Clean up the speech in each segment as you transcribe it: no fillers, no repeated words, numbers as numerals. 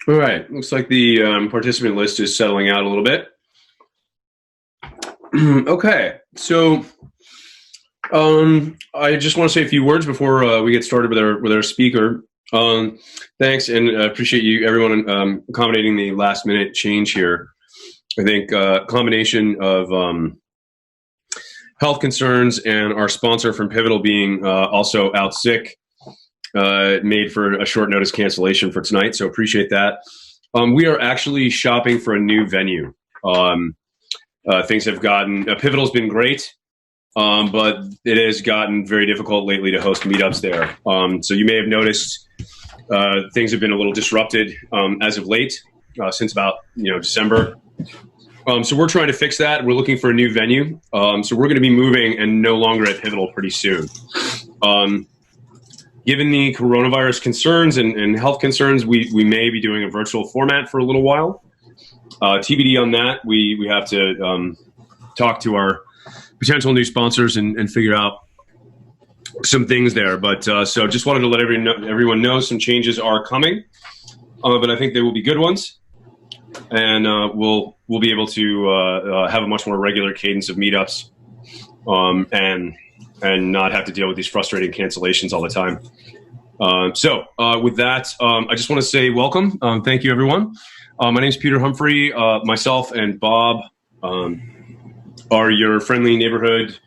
All right. Looks like the participant list is settling out a little bit. Okay. So I just want to say a few words before we get started with our speaker. Thanks, and appreciate you, everyone, accommodating the last minute change here. I think a combination of health concerns and our sponsor from Pivotal being also out sick made for a short notice cancellation for tonight, so appreciate that. We are actually shopping for a new venue. Things have gotten, Pivotal's been great, but it has gotten very difficult lately to host meetups there. So you may have noticed things have been a little disrupted as of late, since about December. So we're trying to fix that. We're looking for a new venue. So we're going to be moving and no longer at Pivotal pretty soon. Given the coronavirus concerns and health concerns, we may be doing a virtual format for a little while. TBD on that. We have to talk to our potential new sponsors and figure out some things there. But so just wanted to let everyone know some changes are coming, but I think they will be good ones. And we'll be able to have a much more regular cadence of meetups, and not have to deal with these frustrating cancellations all the time. So with that, I just want to say welcome. Thank you, everyone. My name is Peter Humphrey. Myself and Bob are your friendly neighborhood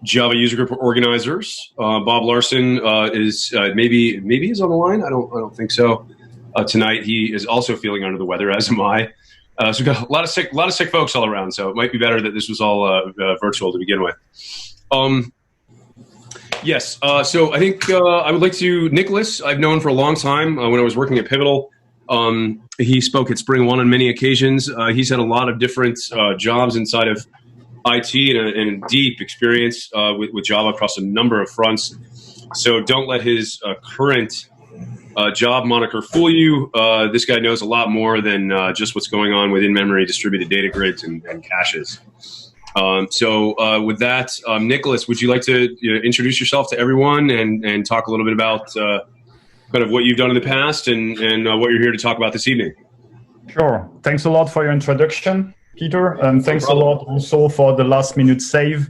Java user group organizers. Bob Larson is maybe he's on the line. I don't think so. Tonight he is also feeling under the weather, as am I. So we've got a lot of sick folks all around. So it might be better that this was all virtual to begin with. Yes. So I think I would like to Nicholas. I've known for a long time when I was working at Pivotal. He spoke at Spring One on many occasions. He's had a lot of different jobs inside of IT and deep experience with Java across a number of fronts. So don't let his current job moniker fool you. This guy knows a lot more than just what's going on within memory distributed data grids and caches. So with that, Nicholas, would you like to introduce yourself to everyone and talk a little bit about kind of what you've done in the past and what you're here to talk about this evening? Sure. Thanks a lot for your introduction, Peter, and thanks a lot also for the last minute save.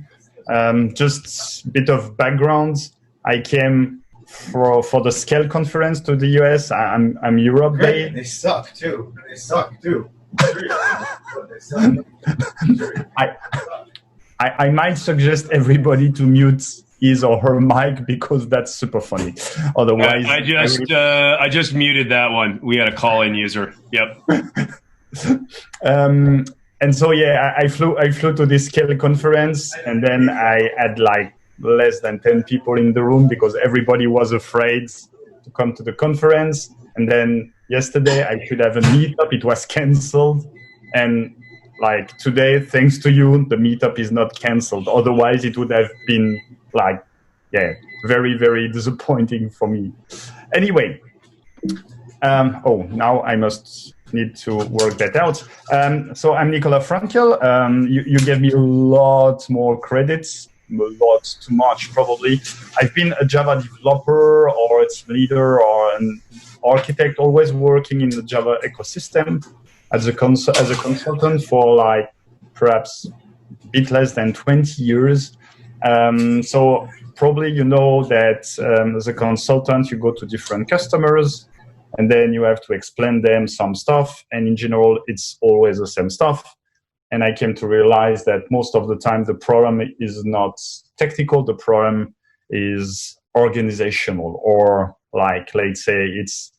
Just a bit of background. I came for the Scale conference to the US. I'm Europe based. They suck too. I might suggest everybody to mute his or her mic because that's super funny. Otherwise, I just muted that one. We had a call-in user. Yep. And so I flew to this Scale conference, and then I had like less than 10 people in the room because everybody was afraid to come to the conference. And then yesterday I could have a meetup. It was canceled. And like today, thanks to you, the meetup is not canceled. Otherwise, it would have been like, very, very disappointing for me. Anyway, now I must need to work that out. So I'm Nicola Frankel. You gave me a lot more credits. A lot too much, probably. I've been a Java developer or a team leader or an architect, always working in the Java ecosystem as a consultant for like perhaps a bit less than 20 years. So probably you know that as a consultant, you go to different customers and then you have to explain them some stuff. And in general, it's always the same stuff. And I came to realize that most of the time, the problem is not technical. The problem is organizational, or like, let's say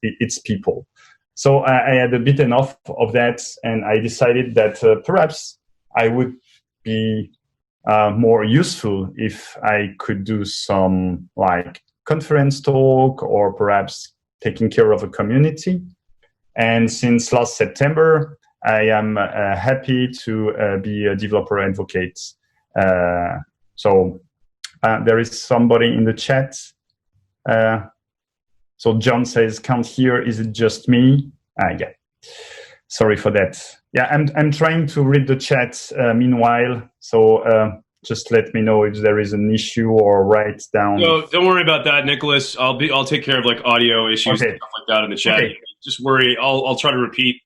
it's people. So I had a bit enough of that. And I decided that perhaps I would be more useful if I could do some like conference talk or perhaps taking care of a community. And since last September, I am happy to be a developer advocate. So there is somebody in the chat. So John says, can't hear. Is it just me? Yeah. Sorry for that. Yeah, I'm trying to read the chat meanwhile. So just let me know if there is an issue or write down. No, don't worry about that, Nicholas. I'll take care of like audio issues and stuff like that in the chat. Okay. just worry. I'll try to repeat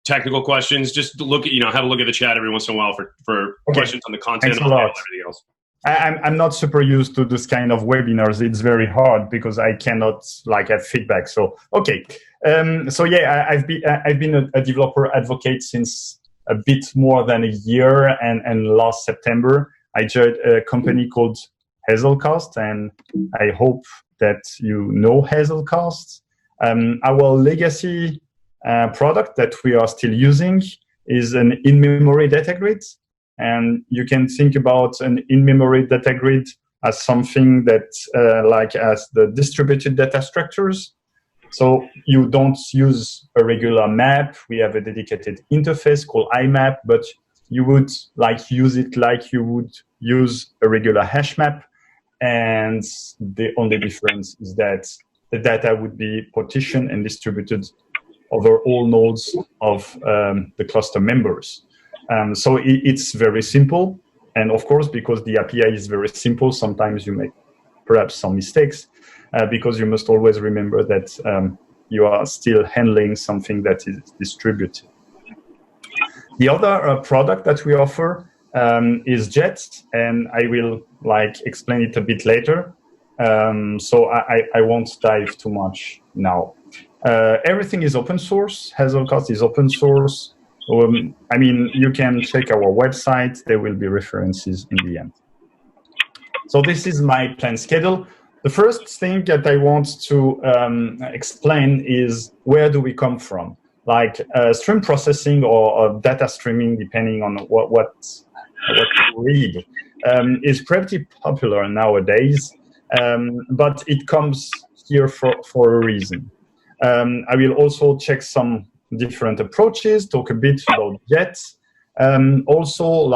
technical questions. Just look at, have a look at the chat every once in a while for questions on the content and everything else. I'm not super used to this kind of webinars. It's very hard because I cannot have feedback. So okay, I've been a developer advocate since a bit more than a year, and last September I joined a company called Hazelcast, and I hope that you know Hazelcast. Our legacy product that we are still using is an in-memory data grid. And you can think about an in-memory data grid as something that, as the distributed data structures. So you don't use a regular map. We have a dedicated interface called IMAP, but you would use it like you would use a regular hash map. And the only difference is that the data would be partitioned and distributed over all nodes of the cluster members. So it's very simple. And of course, because the API is very simple, sometimes you make perhaps some mistakes because you must always remember that you are still handling something that is distributed. The other product that we offer is Jet, and I will explain it a bit later. So I won't dive too much now. Everything is open source. Hazelcast is open source. You can check our website. There will be references in the end. So this is my planned schedule. The first thing that I want to explain is where do we come from? Stream processing or data streaming, depending on what you read, is pretty popular nowadays, but it comes here for a reason. I will also check some different approaches, talk a bit about Jet. Also,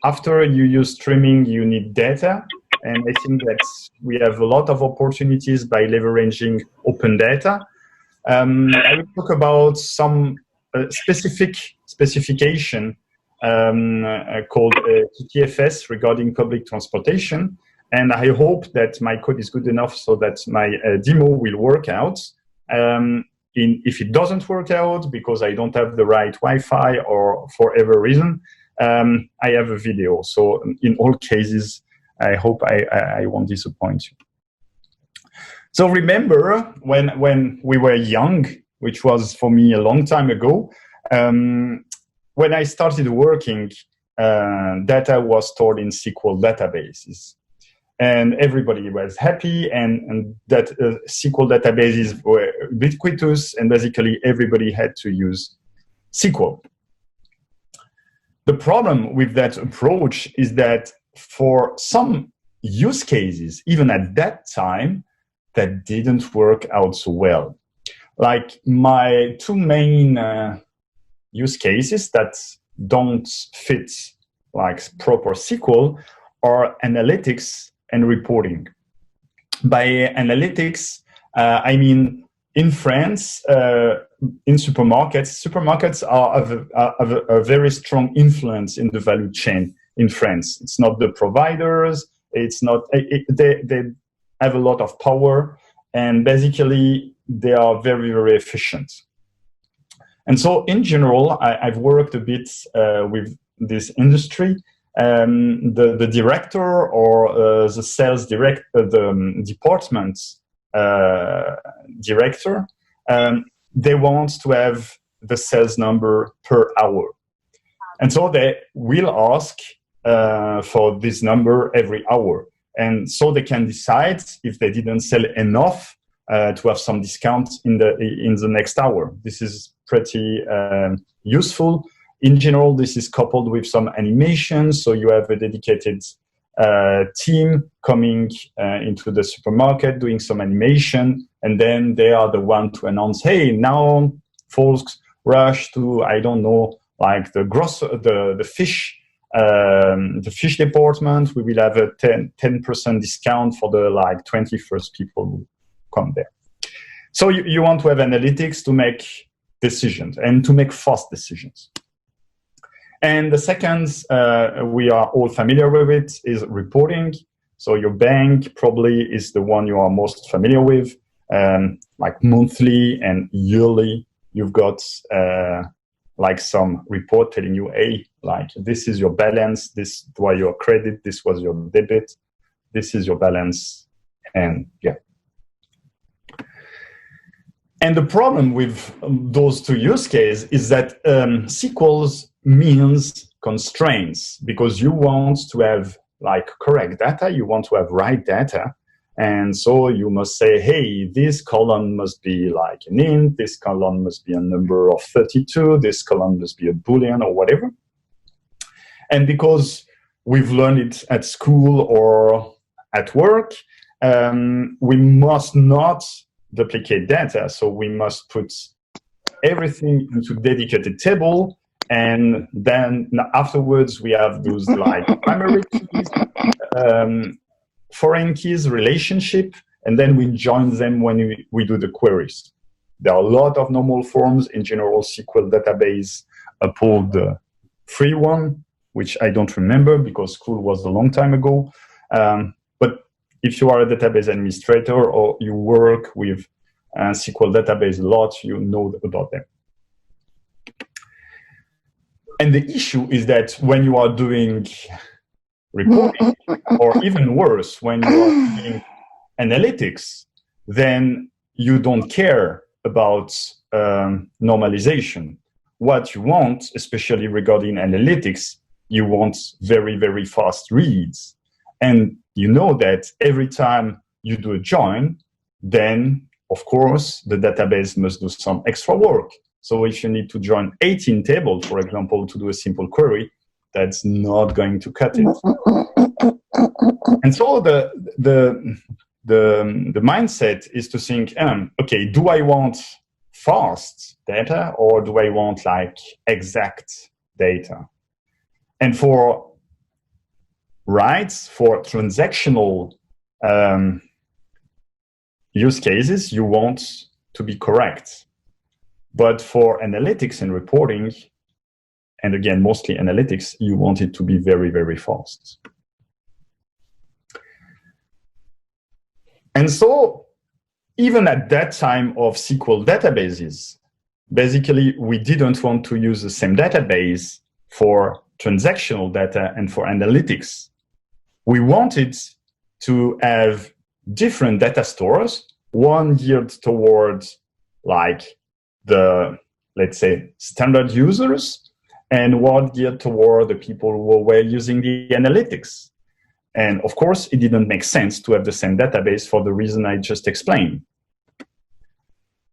after you use streaming, you need data. And I think that we have a lot of opportunities by leveraging OpenData. I will talk about some specific specification called TTFS regarding public transportation. And I hope that my code is good enough so that my demo will work out. If it doesn't work out because I don't have the right Wi-Fi or for whatever reason, I have a video. So in all cases, I hope I won't disappoint you. So remember when we were young, which was for me a long time ago, when I started working, data was stored in SQL databases. And everybody was happy, and that SQL databases were ubiquitous, and basically everybody had to use SQL. The problem with that approach is that for some use cases, even at that time, that didn't work out so well. My two main use cases that don't fit proper SQL are analytics and reporting. By analytics, I mean in France, in supermarkets have a very strong influence in the value chain in France. It's not the providers, they have a lot of power, and basically they are very, very efficient. And so in general, I've worked a bit with this industry. The director or the sales director, the department director, they want to have the sales number per hour. And so they will ask for this number every hour. And so they can decide if they didn't sell enough to have some discount in the next hour. This is pretty useful. In general, this is coupled with some animation. So you have a dedicated team coming into the supermarket, doing some animation, and then they are the one to announce, hey, now folks rush to, I don't know, the fish department. We will have a 10% discount for the 21st people who come there. So you want to have analytics to make decisions and to make fast decisions. And the second, we are all familiar with it, is reporting. So your bank probably is the one you are most familiar with. like monthly and yearly. You've got like some report telling you, hey, like this is your balance, this was your credit, this was your debit, this is your balance, and yeah. And the problem with those two use cases is that SQL means constraints, because you want to have like correct data, you want to have right data. And so you must say, hey, this column must be like an int, this column must be a number of 32, this column must be a Boolean or whatever. And because we've learned it at school or at work, we must not duplicate data. So we must put everything into dedicated table. And then afterwards, we have those like primary keys, foreign keys, relationship, and then we join them when we do the queries. There are a lot of normal forms. In general, SQL database pulled the free one, which I don't remember because school was a long time ago. But if you are a database administrator or you work with SQL database a lot, you know about them. And the issue is that when you are doing reporting, or even worse, when you are doing analytics, then you don't care about normalization. What you want, especially regarding analytics, you want very, very fast reads. And you know that every time you do a join, then, of course, the database must do some extra work. So if you need to join 18 tables, for example, to do a simple query, that's not going to cut it. And so the mindset is to think, okay, do I want fast data or do I want like exact data? And for writes, for transactional use cases, you want to be correct. But for analytics and reporting, and again, mostly analytics, you want it to be very, very fast. And so even at that time of SQL databases, basically, we didn't want to use the same database for transactional data and for analytics. We wanted to have different data stores, one geared towards like the, let's say, standard users, and one geared toward the people who were using the analytics. And of course, it didn't make sense to have the same database for the reason I just explained.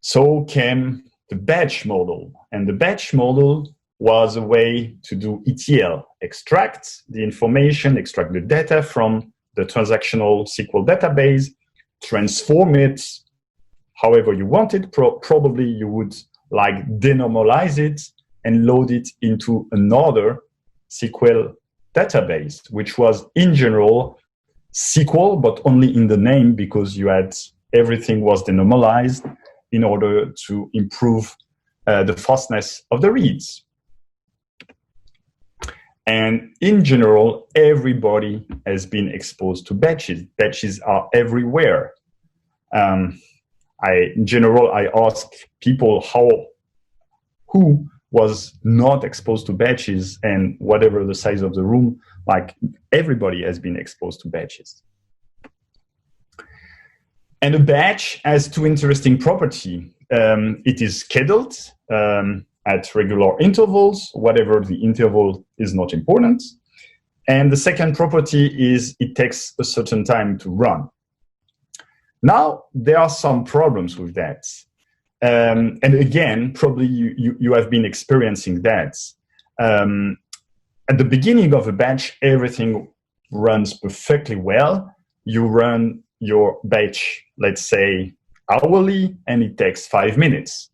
So came the batch model. And the batch model was a way to do ETL, extract the information, extract the data from the transactional SQL database, transform it however you want it. Probably you would like denormalize it and load it into another SQL database, which was in general SQL, but only in the name, because you had everything was denormalized in order to improve the fastness of the reads. And in general, everybody has been exposed to batches. Batches are everywhere. In general, I ask people who was not exposed to batches, and whatever the size of the room, like everybody has been exposed to batches. And a batch has two interesting properties. It is scheduled at regular intervals, whatever the interval is not important. And the second property is it takes a certain time to run. Now, there are some problems with that. And again, probably you have been experiencing that. At the beginning of a batch, everything runs perfectly well. You run your batch, let's say, hourly, and it takes 5 minutes.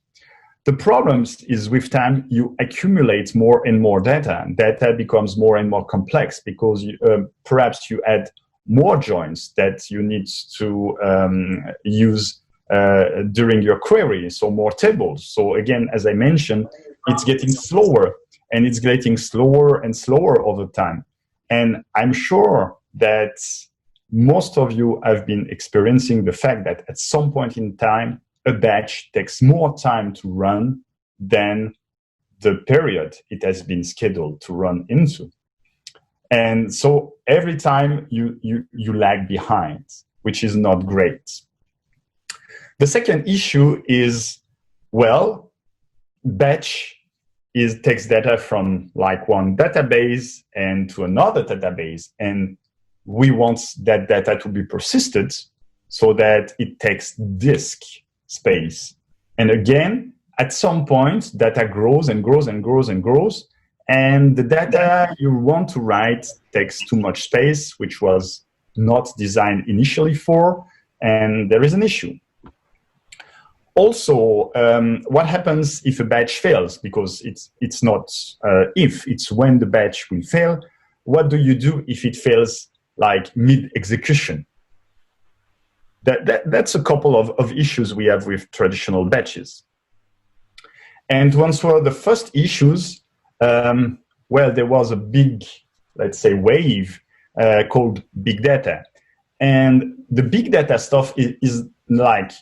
The problem is with time, you accumulate more and more data. Data becomes more and more complex because perhaps you add more joins that you need to use during your query, so more tables. So again, as I mentioned, it's getting slower, and it's getting slower and slower over time. And I'm sure that most of you have been experiencing the fact that at some point in time, a batch takes more time to run than the period it has been scheduled to run into. And so every time you lag behind, which is not great. The second issue is, well, batch takes data from like one database and to another database, and we want that data to be persisted so that it takes disk space. And again, at some point, data grows and grows and grows and grows, and the data you want to write takes too much space, which was not designed initially for, and there is an issue. Also, what happens if a batch fails? Because it's not if, it's when the batch will fail. What do you do if it fails like mid-execution? That's a couple of issues we have with traditional batches. And to answer the first issues, well, there was a big, let's say, wave called big data. And the big data stuff is like,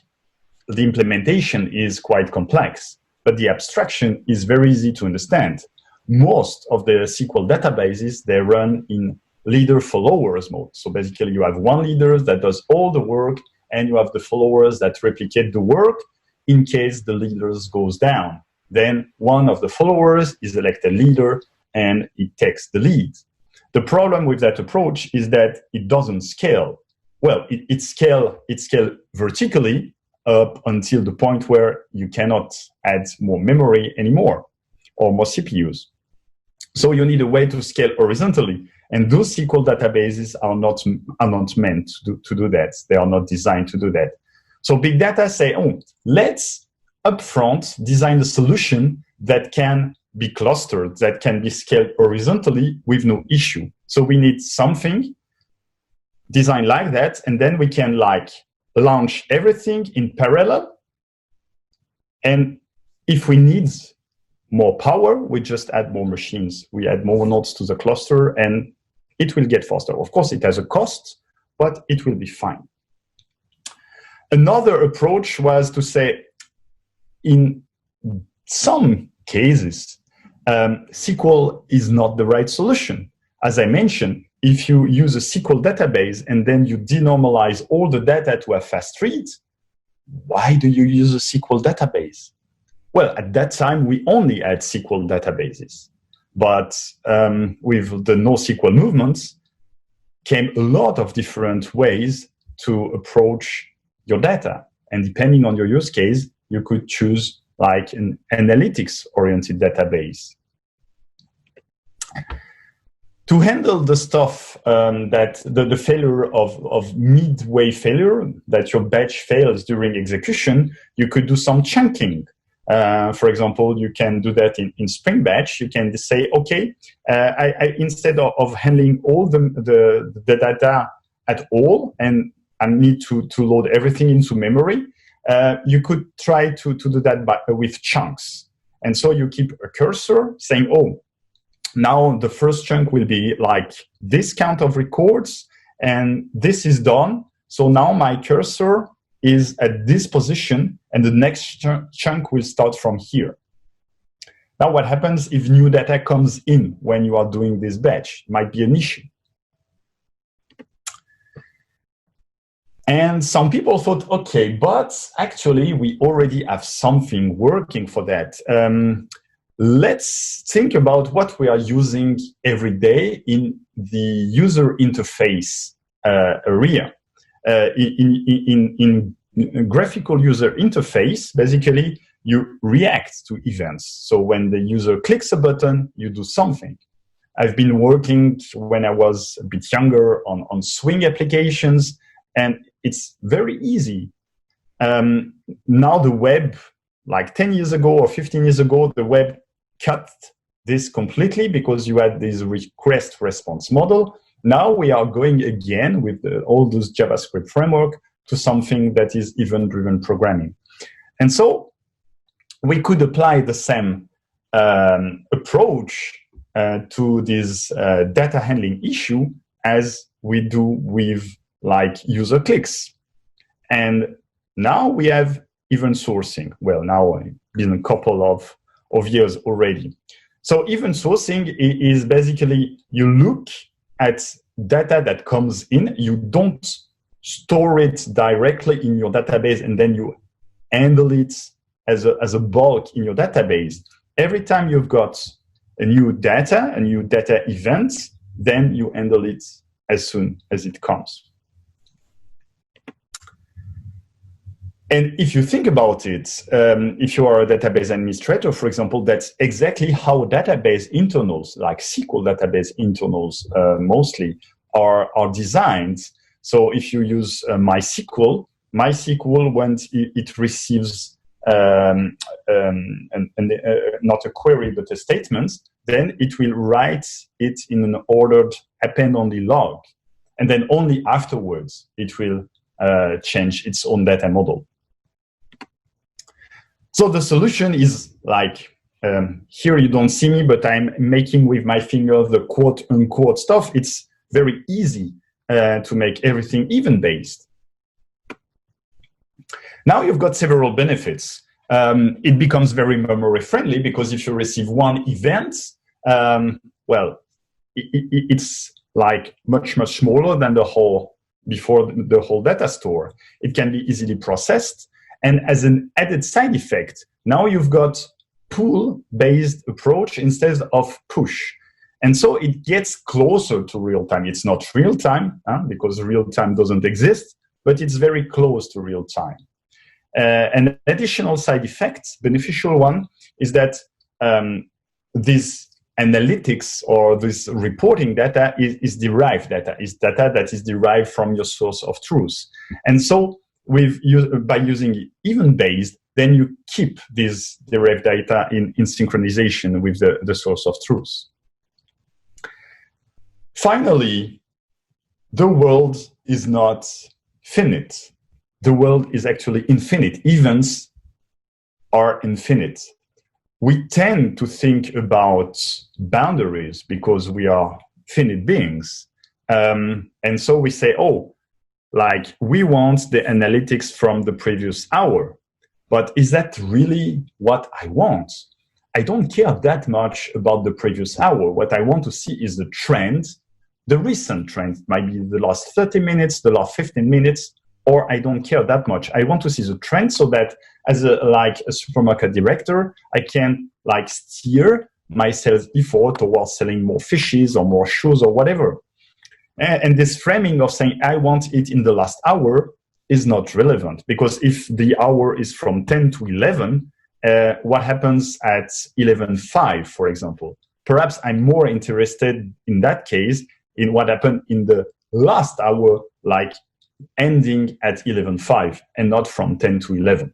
the implementation is quite complex, but the abstraction is very easy to understand. Most of the SQL databases, they run in leader-followers mode. So basically, you have one leader that does all the work, and you have the followers that replicate the work in case the leaders goes down. Then one of the followers is elected leader, and it takes the lead. The problem with that approach is that it doesn't scale. Well, it scales vertically, up until the point where you cannot add more memory anymore or more CPUs. So you need a way to scale horizontally. And those SQL databases are not meant to do that. They are not designed to do that. So big data say, oh, let's upfront design a solution that can be clustered, that can be scaled horizontally with no issue. So we need something designed like that, and then we can like launch everything in parallel. And if we need more power, we just add more machines. We add more nodes to the cluster, and it will get faster. Of course, it has a cost, but it will be fine. Another approach was to say, in some cases, SQL is not the right solution. As I mentioned, if you use a SQL database and then you denormalize all the data to a fast read, why do you use a SQL database? Well, at that time, we only had SQL databases. But with the NoSQL movements came a lot of different ways to approach your data. And depending on your use case, you could choose like an analytics-oriented database. To handle the stuff that the failure of midway failure, that your batch fails during execution, you could do some chunking. For example, you can do that in Spring Batch. You can say, okay, instead of handling all the data at all, and I need to load everything into memory, you could try to do that with chunks. And so you keep a cursor saying, oh, now the first chunk will be like this count of records, and this is done. So now my cursor is at this position, and the next chunk will start from here. Now what happens if new data comes in when you are doing this batch? It might be an issue. And some people thought, okay, but actually we already have something working for that. Let's think about what we are using every day in the user interface area. In graphical user interface, basically, you react to events. So when the user clicks a button, you do something. I've been working when I was a bit younger on Swing applications, and it's very easy. Now the web, like 10 years ago or 15 years ago, the web cut this completely because you had this request response model. Now we are going again with all those JavaScript framework to something that is event-driven programming. And so we could apply the same approach to this data handling issue as we do with like user clicks. And now we have event sourcing. Well, now it's been a couple of years already. So event sourcing is basically you look at data that comes in, you don't store it directly in your database and then you handle it as a bulk in your database. Every time you've got a new data event, then you handle it as soon as it comes. And if you think about it, if you are a database administrator, for example, that's exactly how database internals, like SQL database internals mostly, are designed. So if you use MySQL, when it receives not a query, but a statement, then it will write it in an ordered append-only log. And then only afterwards, it will change its own data model. So the solution is like, here you don't see me, but I'm making with my finger the quote-unquote stuff. It's very easy to make everything event-based. Now you've got several benefits. It becomes very memory-friendly because if you receive one event, it's like much smaller than the whole data store. It can be easily processed. And as an added side effect, now you've got pull-based approach instead of push. And so it gets closer to real time. It's not real time because real time doesn't exist, but it's very close to real time. An additional side effect, beneficial one, is that this analytics or this reporting data is derived data, is data that is derived from your source of truth. And so by using event-based, then you keep this derived data in synchronization with the source of truth. Finally, the world is not finite. The world is actually infinite. Events are infinite. We tend to think about boundaries because we are finite beings. And so we say, oh, like we want the analytics from the previous hour. But is that really what I want? I don't care that much about the previous hour. What I want to see is the trend, the recent trend, might be the last 30 minutes, the last 15 minutes, or I don't care that much. I want to see the trend so that as a supermarket director, I can like steer my sales effort towards selling more fishes or more shoes or whatever. And this framing of saying, I want it in the last hour is not relevant because if the hour is from 10 to 11, what happens at 11:05, for example? Perhaps I'm more interested in that case in what happened in the last hour, like ending at 11:05 and not from 10 to 11.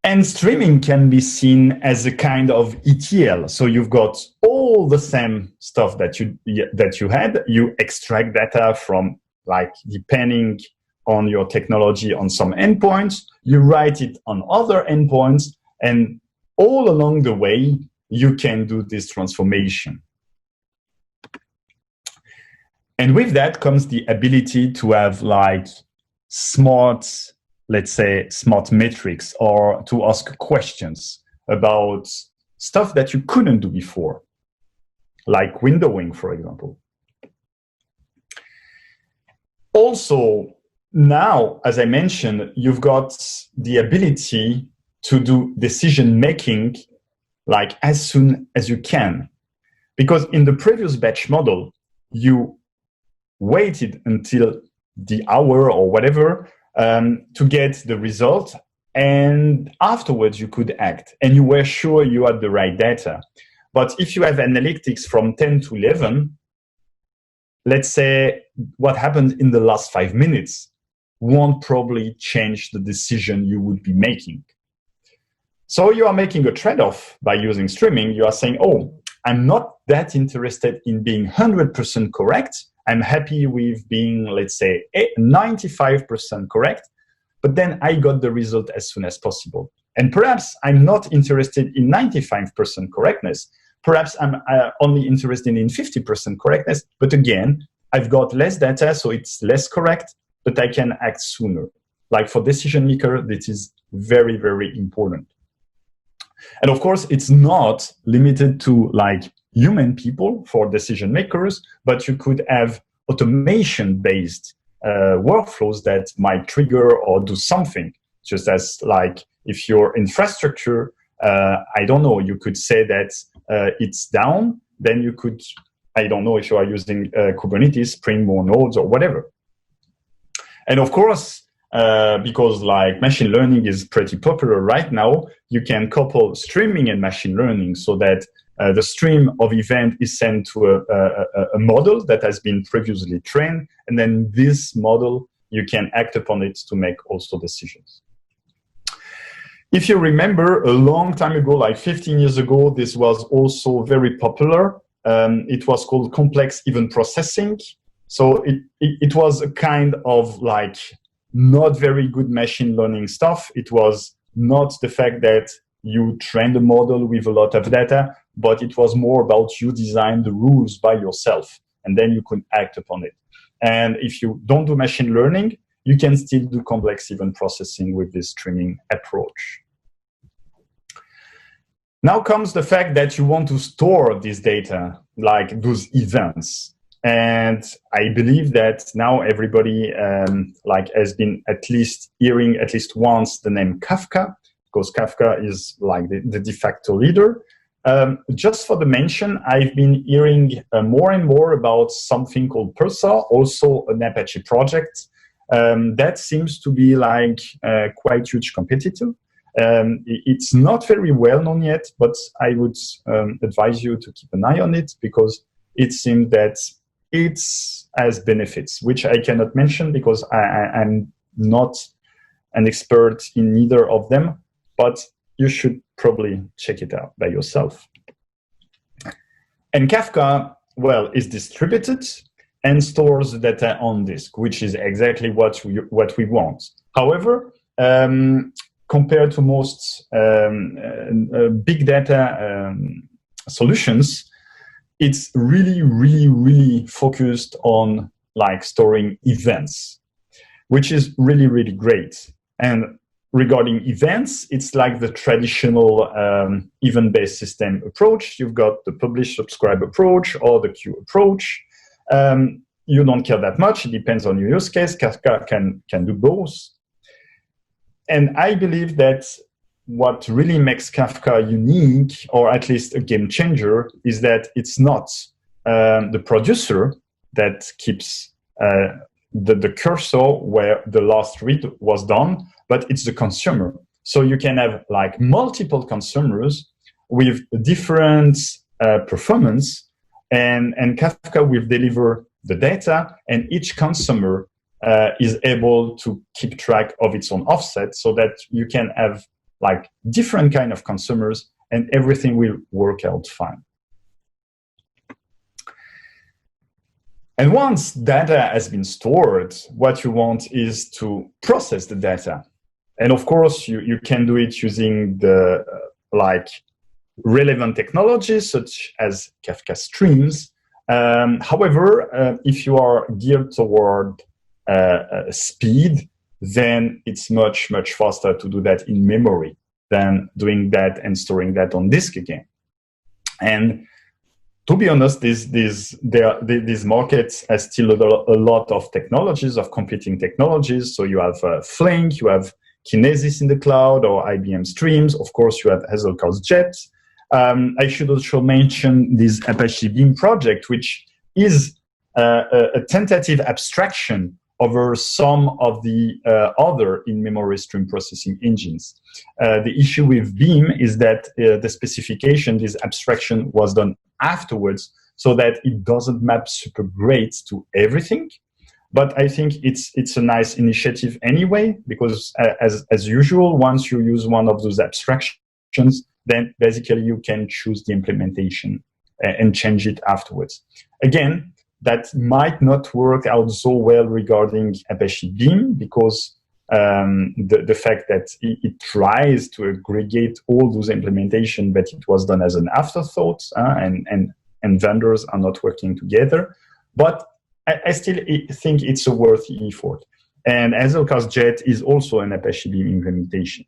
And streaming can be seen as a kind of ETL. So you've got all the same stuff that you had. You extract data from, like, depending on your technology, on some endpoints. You write it on other endpoints. And all along the way, you can do this transformation. And with that comes the ability to have, like, smart metrics, or to ask questions about stuff that you couldn't do before, like windowing, for example. Also, now, as I mentioned, you've got the ability to do decision-making like as soon as you can. Because in the previous batch model, you waited until the hour or whatever to get the result, and afterwards you could act, and you were sure you had the right data. But if you have analytics from 10 to 11, let's say what happened in the last 5 minutes won't probably change the decision you would be making. So you are making a trade-off by using streaming. You are saying, oh, I'm not that interested in being 100% correct. I'm happy with being, let's say, 95% correct, but then I got the result as soon as possible. And perhaps I'm not interested in 95% correctness. Perhaps I'm only interested in 50% correctness, but again, I've got less data, so it's less correct, but I can act sooner. Like for decision maker, this is very, very important. And of course, it's not limited to like human people for decision makers, but you could have automation-based workflows that might trigger or do something. Just as like if your infrastructure, I don't know, you could say that it's down, then you could, I don't know if you are using Kubernetes, Spring, more nodes or whatever. And of course, because like machine learning is pretty popular right now, you can couple streaming and machine learning so that the stream of event is sent to a model that has been previously trained. And then this model, you can act upon it to make also decisions. If you remember a long time ago, like 15 years ago, this was also very popular. It was called complex event processing. So it was a kind of like not very good machine learning stuff. It was not the fact that you trained a model with a lot of data, but it was more about you design the rules by yourself, and then you could act upon it. And if you don't do machine learning, you can still do complex event processing with this streaming approach. Now comes the fact that you want to store this data, like those events. And I believe that now everybody like has been at least hearing at least once the name Kafka, because Kafka is like the de facto leader. Just for the mention, I've been hearing more and more about something called Pulsar, also an Apache project. That seems to be like quite huge competitor. It's not very well known yet, but I would advise you to keep an eye on it because it seems that it has benefits, which I cannot mention because I'm not an expert in neither of them, but you should probably check it out by yourself. And Kafka, well, is distributed and stores data on disk, which is exactly what we want. However, compared to most big data solutions, it's really, really, really focused on like storing events, which is really, really great. And regarding events, it's like the traditional event-based system approach. You've got the publish, subscribe approach or the queue approach. You don't care that much. It depends on your use case. Kafka can do both. And I believe that what really makes Kafka unique, or at least a game changer, is that it's not the producer that keeps the cursor where the last read was done, but it's the consumer. So you can have like multiple consumers with different performance, and Kafka will deliver the data, and each consumer is able to keep track of its own offset so that you can have like different kind of consumers and everything will work out fine. And once data has been stored, what you want is to process the data. And of course, you can do it using the like relevant technologies such as Kafka streams. However, if you are geared toward speed, then it's much, much faster to do that in memory than doing that and storing that on disk again. And to be honest, these markets has still a lot of technologies, of competing technologies. So you have Flink, you have Kinesis in the cloud, or IBM Streams. Of course, you have Hazelcast Jet. I should also mention this Apache Beam project, which is a tentative abstraction over some of the other in-memory stream processing engines. The issue with Beam is that the specification, this abstraction, was done afterwards so that it doesn't map super great to everything. But I think it's a nice initiative anyway, because as usual, once you use one of those abstractions, then basically you can choose the implementation and change it afterwards. Again, that might not work out so well regarding Apache Beam because the fact that it tries to aggregate all those implementation, but it was done as an afterthought, and vendors are not working together. But I still think it's a worthy effort. And Hazelcast Jet is also an Apache Beam implementation.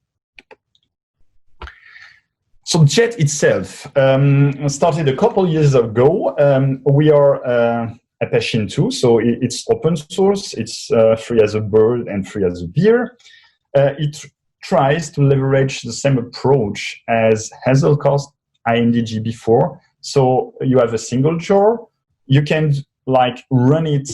So Jet itself started a couple years ago. We are Apache 2, so it's open source. It's free as a bird and free as a beer. It tries to leverage the same approach as Hazelcast INDG before. So you have a single jar. You can like run it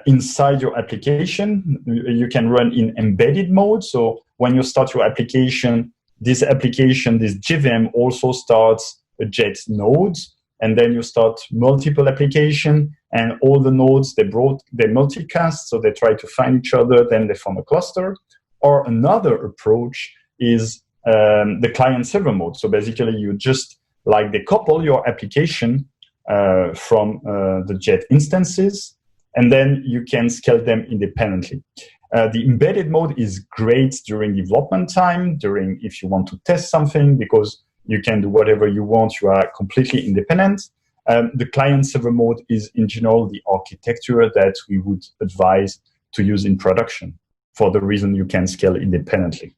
inside your application. You can run in embedded mode. So when you start your application, this JVM also starts a Jet node. And then you start multiple application, and all the nodes, they multicast, so they try to find each other, then they form a cluster. Or another approach is the client-server mode. So basically, you just like decouple your application from the Jet instances, and then you can scale them independently. The embedded mode is great during development time, during if you want to test something, because you can do whatever you want. You are completely independent. The client-server mode is, in general, the architecture that we would advise to use in production for the reason you can scale independently.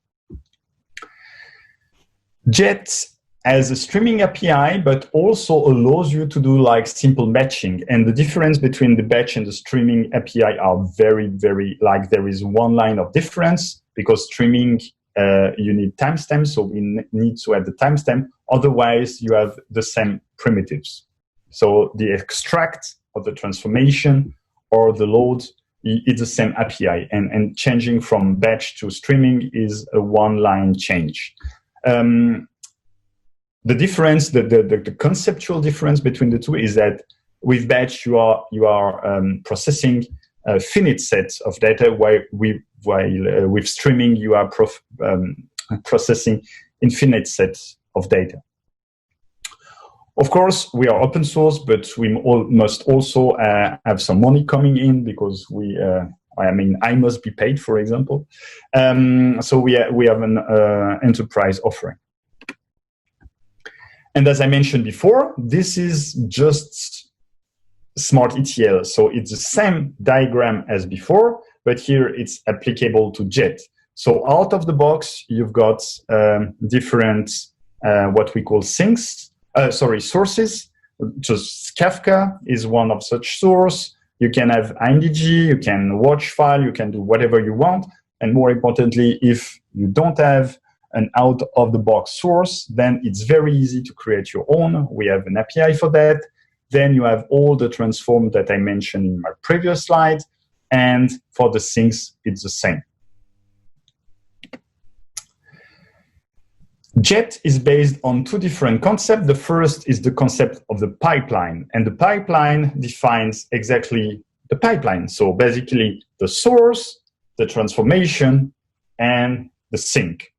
Jet has a streaming API, but also allows you to do like simple batching. And the difference between the batch and the streaming API are very, very, like there is one line of difference, because streaming, you need timestamp, so we need to add the timestamp. Otherwise, you have the same primitives. So the extract or the transformation or the load is the same API. And changing from batch to streaming is a one-line change. The difference, the conceptual difference between the two is that with batch, you are processing a finite set of data, while with streaming, you are processing infinite sets of data. Of course, we are open source, but we must also have some money coming in, because I must be paid, for example. So we have an enterprise offering. And as I mentioned before, this is just Smart ETL. So it's the same diagram as before, but here it's applicable to Jet. So out of the box, you've got different what we call sources. Just Kafka is one of such source. You can have INDG, you can watch file, you can do whatever you want. And more importantly, if you don't have an out-of-the-box source, then it's very easy to create your own. We have an API for that. Then you have all the transform that I mentioned in my previous slide. And for the sinks, it's the same. Jet is based on two different concepts. The first is the concept of the pipeline. And the pipeline defines exactly the pipeline. So basically the source, the transformation, and the sink.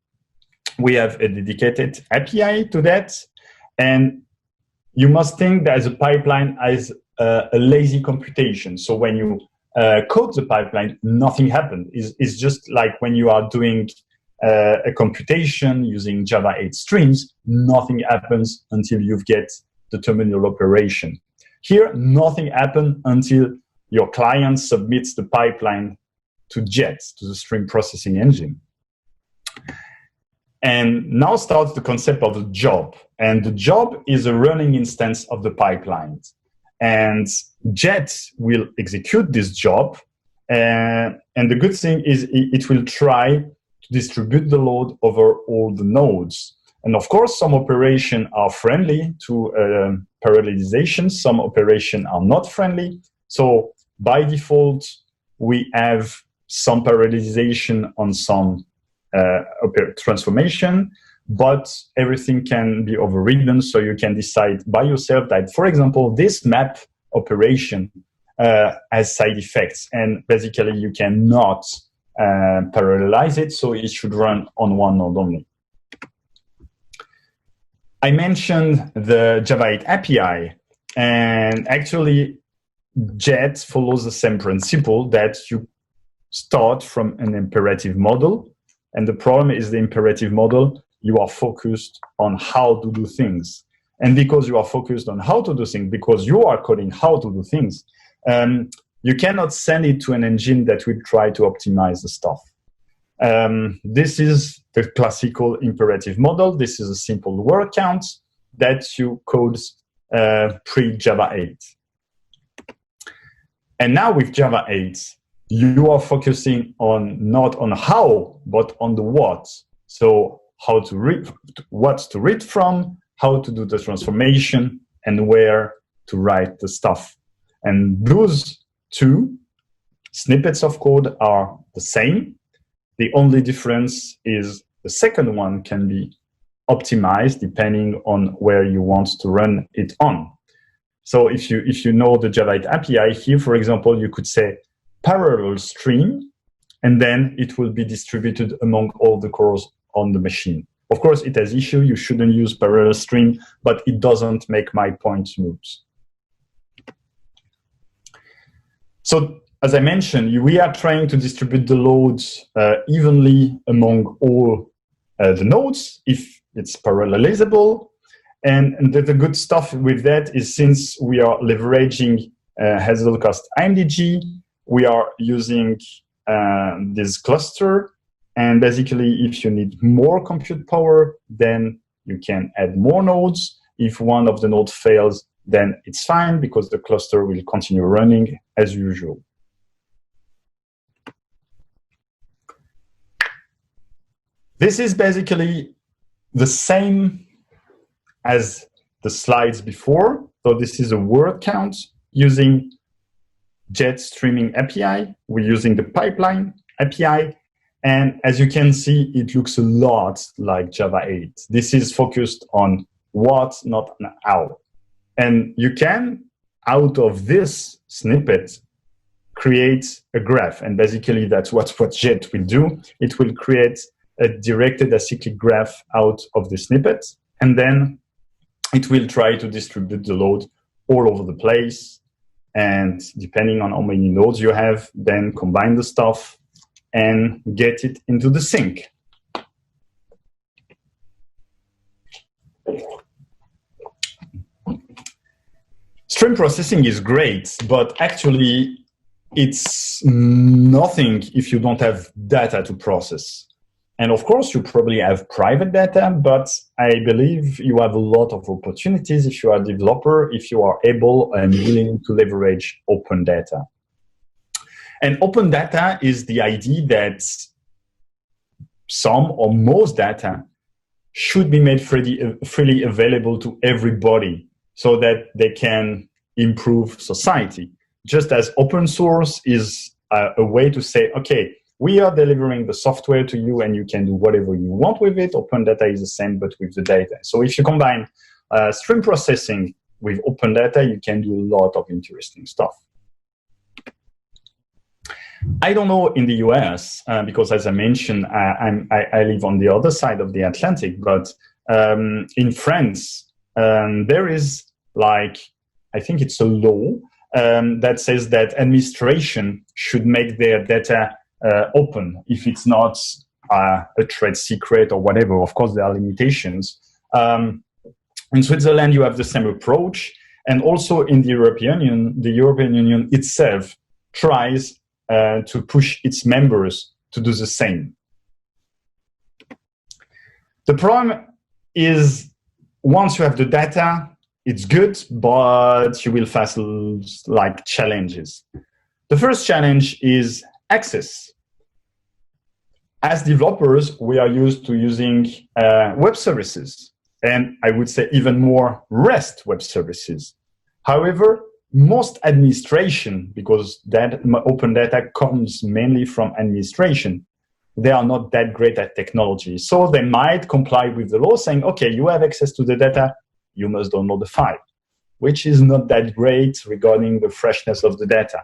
We have a dedicated API to that. And you must think that the pipeline as a lazy computation. So when you code the pipeline, nothing happens. It's just like when you are doing a computation using Java 8 streams, nothing happens until you get the terminal operation. Here, nothing happens until your client submits the pipeline to Jet, to the stream processing engine. And now starts the concept of a job. And the job is a running instance of the pipeline. And Jet will execute this job. And the good thing is it will try to distribute the load over all the nodes. And of course, some operations are friendly to parallelization. Some operations are not friendly. So by default, we have some parallelization on some transformation, but everything can be overridden. So you can decide by yourself that, for example, this map operation has side effects, and basically you cannot parallelize it. So it should run on one node only. I mentioned the Java 8 API, and actually Jet follows the same principle that you start from an imperative model. And the problem is the imperative model, you are focused on how to do things. And because you are focused on how to do things, because you are coding how to do things, you cannot send it to an engine that will try to optimize the stuff. This is the classical imperative model. This is a simple word count that you code pre-Java 8. And now with Java 8, you are focusing on not on how, but on the what. So how to read, what to read from, how to do the transformation, and where to write the stuff. And those two snippets of code are the same. The only difference is the second one can be optimized depending on where you want to run it on. So if you know the Java 8 API, here, for example, you could say parallel stream, and then it will be distributed among all the cores on the machine. Of course, it has issue. You shouldn't use parallel stream, but it doesn't make my point smooth. So as I mentioned, we are trying to distribute the loads evenly among all the nodes if it's parallelizable. And the good stuff with that is, since we are leveraging Hazelcast IMDG, we are using this cluster. And basically, if you need more compute power, then you can add more nodes. If one of the nodes fails, then it's fine, because the cluster will continue running as usual. This is basically the same as the slides before. So this is a word count using Jet Streaming API. We're using the pipeline API. And as you can see, it looks a lot like Java 8. This is focused on what, not on how. And you can, out of this snippet, create a graph. And basically, that's what Jet will do. It will create a directed acyclic graph out of the snippet. And then it will try to distribute the load all over the place. And depending on how many nodes you have, then combine the stuff and get it into the sink. Stream processing is great, but actually it's nothing if you don't have data to process. And of course, you probably have private data, but I believe you have a lot of opportunities if you are a developer, if you are able and willing to leverage OpenData. And OpenData is the idea that some or most data should be made freely available to everybody so that they can improve society. Just as open source is a way to say, okay, we are delivering the software to you and you can do whatever you want with it. OpenData is the same, but with the data. So if you combine stream processing with OpenData, you can do a lot of interesting stuff. I don't know in the US, because as I mentioned, I live on the other side of the Atlantic, but in France, there is I think it's a law that says that administration should make their data open if it's not a trade secret or whatever. Of course, there are limitations. In Switzerland, you have the same approach. And also in the European Union itself tries to push its members to do the same. The problem is, once you have the data, it's good, but you will face challenges. The first challenge is access. As developers, we are used to using web services, and I would say even more REST web services. However, most administration, because that open data comes mainly from administration, they are not that great at technology. So they might comply with the law saying, okay, you have access to the data, you must download the file, which is not that great regarding the freshness of the data.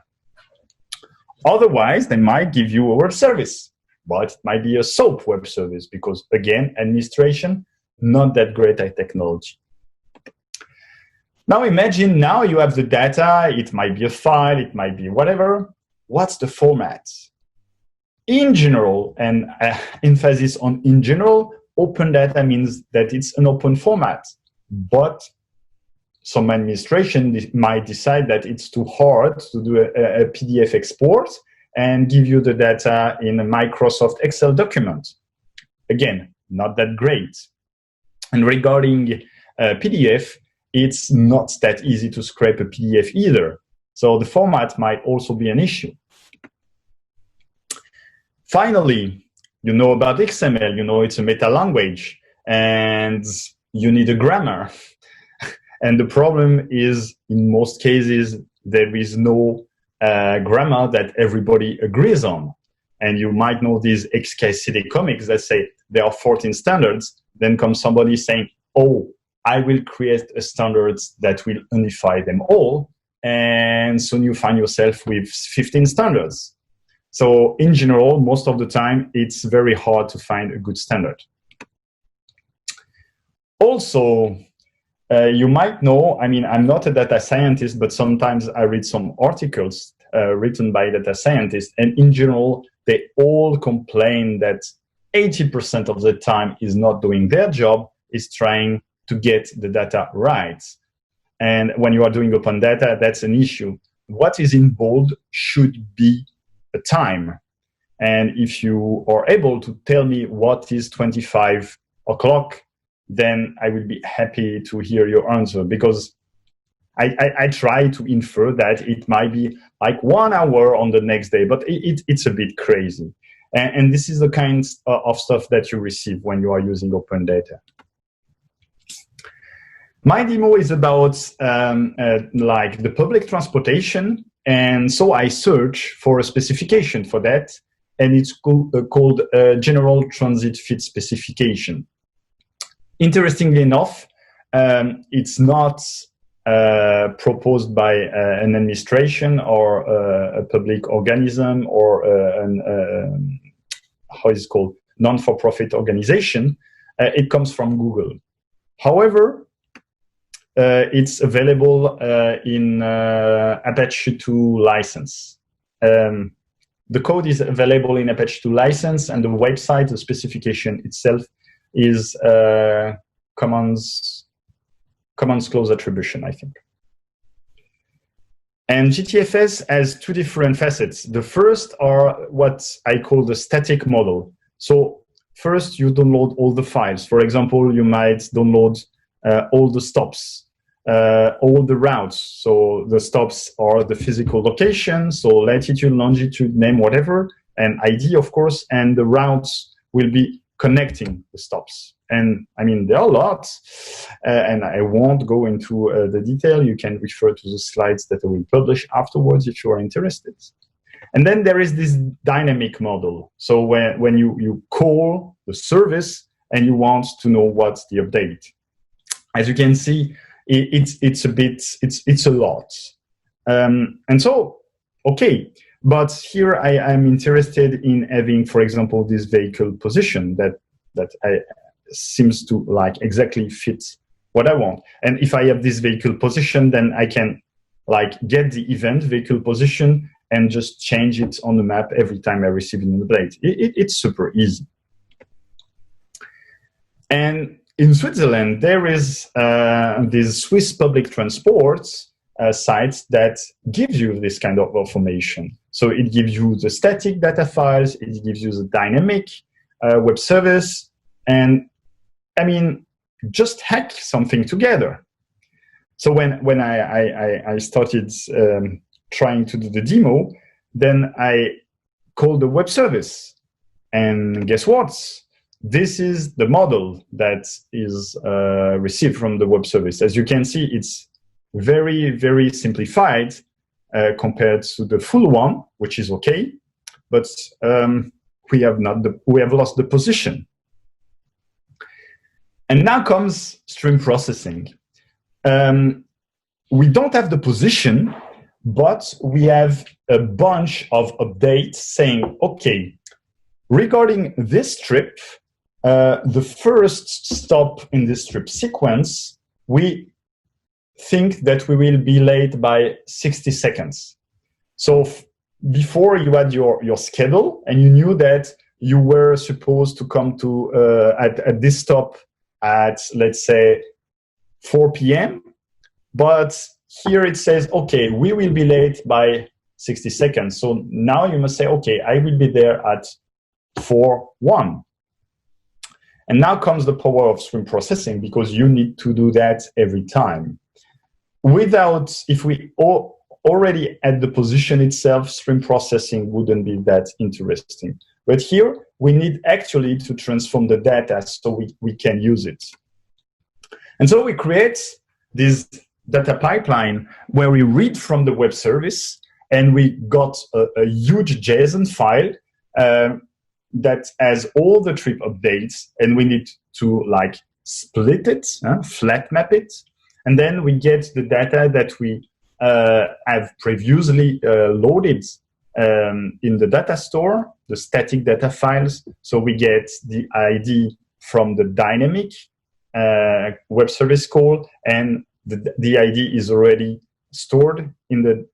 Otherwise, they might give you a web service, but it might be a SOAP web service because, again, administration, not that great at technology. Now imagine now you have the data, it might be a file, it might be whatever. What's the format? In general, and emphasis on in general, open data means that it's an open format. But some administration might decide that it's too hard to do a PDF export and give you the data in a Microsoft Excel document. Again, not that great. And regarding PDF, it's not that easy to scrape a PDF either. So the format might also be an issue. Finally, you know about XML, you know it's a meta language, and you need a grammar. And the problem is, in most cases, there is no grammar that everybody agrees on. And you might know these XKCD comics that say there are 14 standards, then comes somebody saying, oh, I will create a standard that will unify them all. And soon you find yourself with 15 standards. So in general, most of the time, it's very hard to find a good standard. Also, you might know, I mean, I'm not a data scientist, but sometimes I read some articles written by data scientists, and in general, they all complain that 80% of the time is not doing their job, is trying to get the data right. And when you are doing open data, that's an issue. What is in bold should be a time. And if you are able to tell me what is 25 o'clock, then I will be happy to hear your answer, because I try to infer that it might be like 1 hour on the next day, but it's a bit crazy. And this is the kind of stuff that you receive when you are using open data. My demo is about like the public transportation. And so I search for a specification for that. And it's called General Transit Fit Specification. Interestingly enough, it's not proposed by an administration or a public organism or how is it called, non-for-profit organization. It comes from Google. However, it's available in Apache 2 license. The code is available in Apache 2 license, and the website, the specification itself, is Commons Close Attribution, I think. And GTFS has two different facets. The first are what I call the static model. So first, you download all the files. For example, you might download all the stops, all the routes. So the stops are the physical location, so latitude, longitude, name, whatever, and ID, of course, and the routes will be connecting the stops. And I mean, there are lots, and I won't go into the detail. You can refer to the slides that I will publish afterwards if you are interested. And then there is this dynamic model. So when you call the service and you want to know what's the update. As you can see, it's a lot. And so, okay, but here I'm interested in having, for example, this vehicle position that seems to like exactly fit what I want. And if I have this vehicle position, then I can like get the event vehicle position and just change it on the map every time I receive an update. It's super easy. And in Switzerland, there is this Swiss public transport site that gives you this kind of information. So it gives you the static data files, it gives you the dynamic web service, and I mean, just hack something together. So when I started trying to do the demo, then I called the web service. And guess what? This is the model that is received from the web service. As you can see, it's very, very simplified compared to the full one, which is okay. But we have lost the position. And now comes stream processing. We don't have the position, but we have a bunch of updates saying, okay, regarding this trip, the first stop in this trip sequence, we think that we will be late by 60 seconds. So before you had your schedule and you knew that you were supposed to come to at this stop at, let's say, 4 p.m., But here it says, okay, we will be late by 60 seconds. So now you must say, okay, I will be there at 4:01. And now comes the power of stream processing, because you need to do that every time. If we already at the position itself, stream processing wouldn't be that interesting. But here, we need actually to transform the data so we can use it. And so we create this data pipeline where we read from the web service, and we got a huge JSON file that has all the trip updates, and we need to like split it, flat map it, and then we get the data that we have previously loaded in the data store, the static data files. So we get the ID from the dynamic web service call, and the ID is already stored in the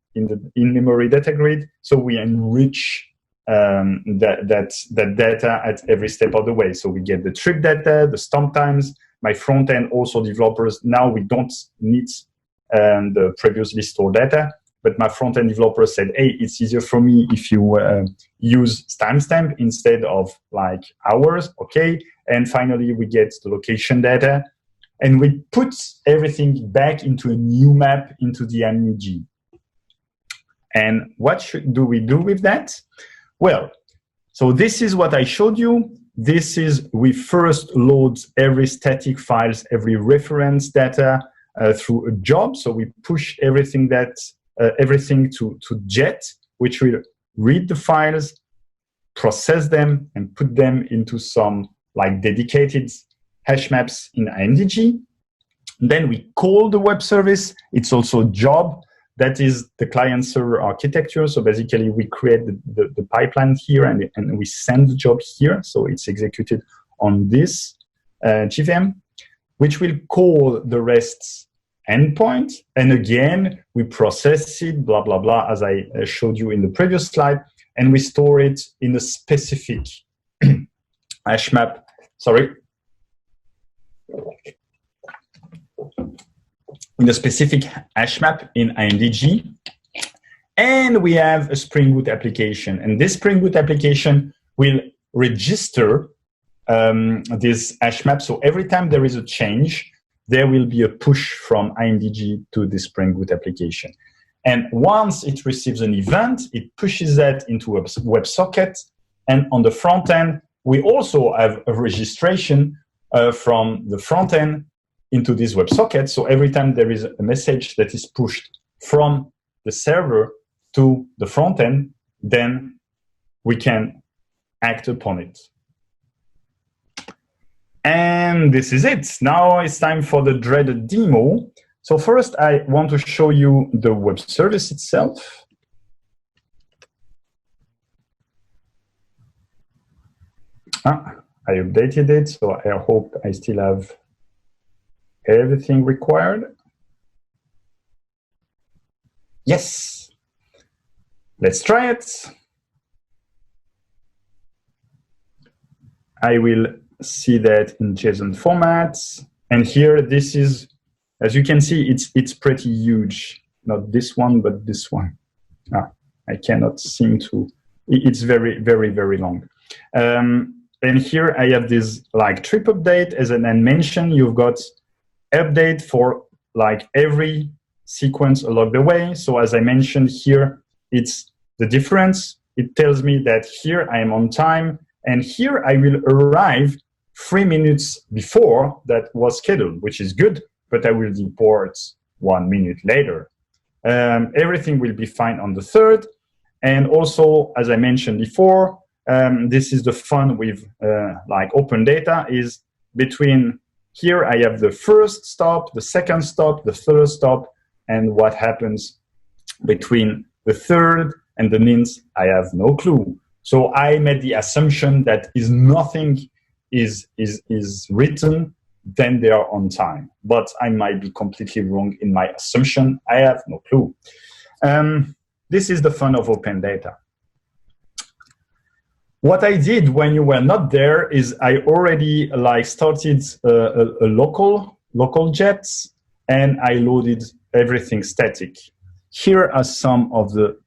in-memory data grid. So we enrich that data at every step of the way. So we get the trip data, the stomp times. My front end also developers, now we don't need the previously stored data, but my front end developers said, hey, it's easier for me if you use timestamp instead of like hours. Okay. And finally, we get the location data, and we put everything back into a new map into the MEG. And what do we do with that? Well, so this is what I showed you. This is, we first load every static files, every reference data through a job. So we push everything to Jet, which will read the files, process them, and put them into some like dedicated hash maps in IMDG. Then we call the web service. It's also a job. That is the client-server architecture. So basically, we create the pipeline here, and we send the job here. So it's executed on this JVM, which will call the REST endpoint. And again, we process it, blah, blah, blah, as I showed you in the previous slide. And we store it in a specific hash map. Sorry. In a specific hash map in IMDG. And we have a Spring Boot application. And this Spring Boot application will register this hash map. So every time there is a change, there will be a push from IMDG to the Spring Boot application. And once it receives an event, it pushes that into a WebSocket. And on the front end, we also have a registration from the front end into this WebSocket. So every time there is a message that is pushed from the server to the front end, then we can act upon it. And this is it. Now it's time for the dreaded demo. So first, I want to show you the web service itself. I updated it, so I hope I still have everything required. Yes. Let's try it. I will see that in JSON formats. And here, this is, as you can see, it's pretty huge. Not this one, but this one. I cannot seem to, it's very, very, very long. And here I have this like trip update. As I mentioned, you've got update for like every sequence along the way. So as I mentioned here, it's the difference. It tells me that here I am on time, and here I will arrive 3 minutes before that was scheduled, which is good, but I will depart 1 minute later. Everything will be fine on the third. And also, as I mentioned before, this is the fun with like OpenData is between here I have the first stop, the second stop, the third stop, and what happens between the third and the nth, I have no clue. So I made the assumption that if nothing is written, then they are on time. But I might be completely wrong in my assumption. I have no clue. This is the fun of OpenData. What I did when you were not there is I already like started a local jets, and I loaded everything static. Here are some of the,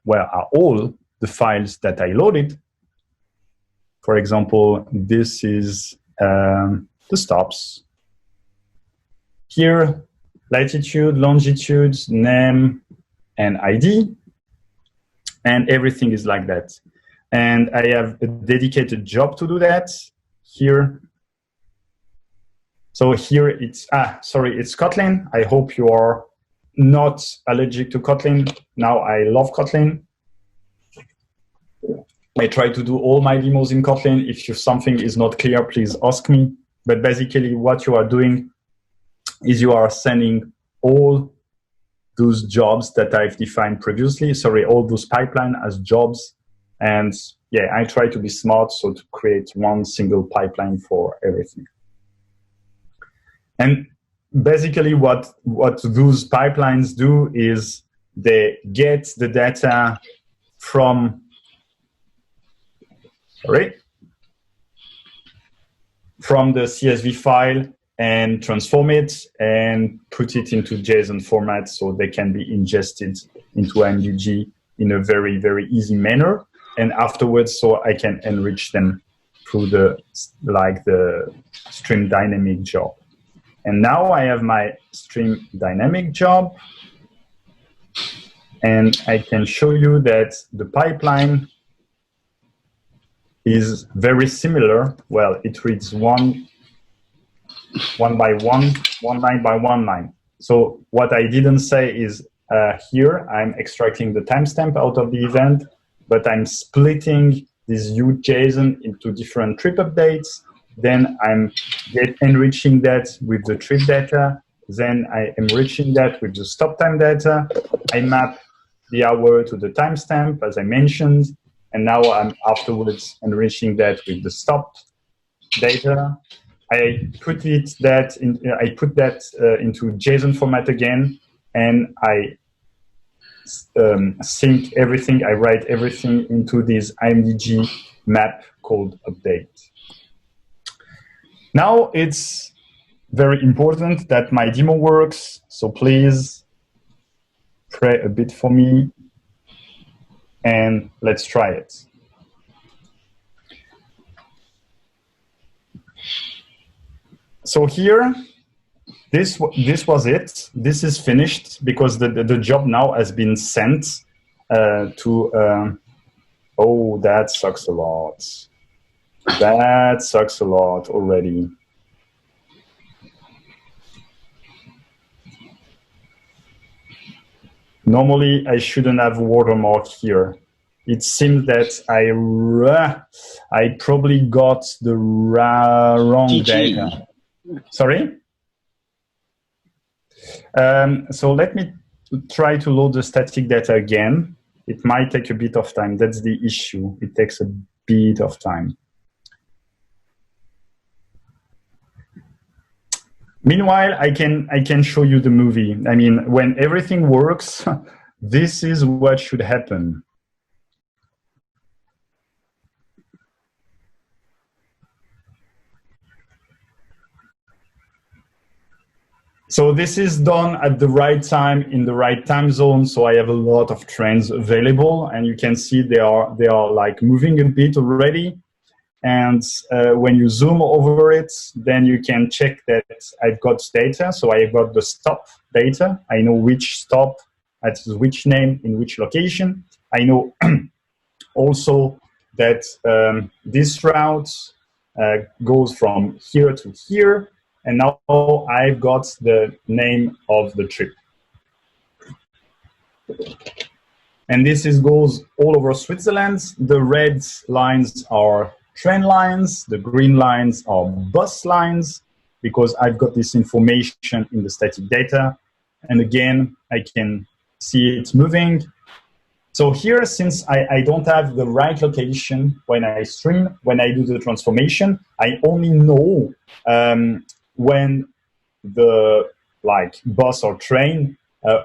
well, are all the files that I loaded. For example, this is the stops. Here, latitude, longitude, name, and ID. And everything is like that. And I have a dedicated job to do that here. So here it's, it's Kotlin. I hope you are not allergic to Kotlin. Now I love Kotlin. I try to do all my demos in Kotlin. If something is not clear, please ask me. But basically what you are doing is you are sending all those jobs that I've defined previously, all those pipeline as jobs. And yeah, I try to be smart, so to create one single pipeline for everything. And basically what those pipelines do is they get the data from, from the CSV file and transform it and put it into JSON format so they can be ingested into MDG in a very, very easy manner. And afterwards, so I can enrich them through the stream dynamic job. And now I have my stream dynamic job. And I can show you that the pipeline is very similar. Well, it reads one by one line by one line. So what I didn't say is here I'm extracting the timestamp out of the event, but I'm splitting this huge JSON into different trip updates. Then I'm enriching that with the trip data. Then I am enriching that with the stop time data. I map the hour to the timestamp, as I mentioned. And now I'm afterwards enriching that with the stop data. I put that into JSON format again, and I sync everything. I write everything into this IMDG map called update. Now it's very important that my demo works, so please pray a bit for me, and let's try it. So here, this was it. This is finished because the job now has been sent to. Oh, that sucks a lot. That sucks a lot already. Normally, I shouldn't have watermark here. It seems that I probably got the wrong data. Sorry? So let me try to load the static data again. It might take a bit of time. That's the issue. It takes a bit of time. Meanwhile, I can show you the movie. I mean, when everything works, this is what should happen. So this is done at the right time in the right time zone. So I have a lot of trains available, and you can see they are like moving a bit already. And when you zoom over it, then you can check that I've got data. So I've got the stop data. I know which stop at which name in which location. I know also that this route goes from here to here. And now I've got the name of the trip. And this goes all over Switzerland. The red lines are train lines. The green lines are bus lines, because I've got this information in the static data. And again, I can see it moving. So here, since I don't have the right location when I stream, when I do the transformation, I only know when the bus or train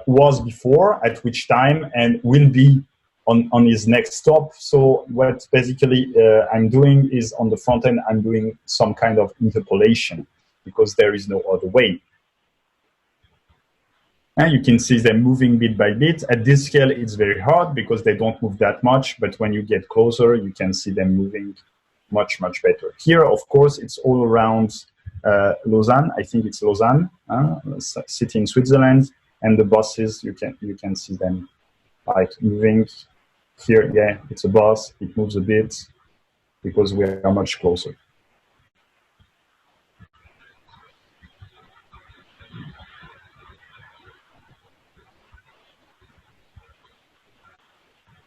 was before, at which time, and will be on his next stop. So what basically I'm doing is, on the front end, I'm doing some kind of interpolation, because there is no other way. And you can see them moving bit by bit. At this scale, it's very hard because they don't move that much. But when you get closer, you can see them moving much, much better. Here, of course, it's all around Lausanne. I think it's Lausanne, city in Switzerland. And the buses, you can see them like moving. Here, yeah, it's a bus. It moves a bit because we are much closer.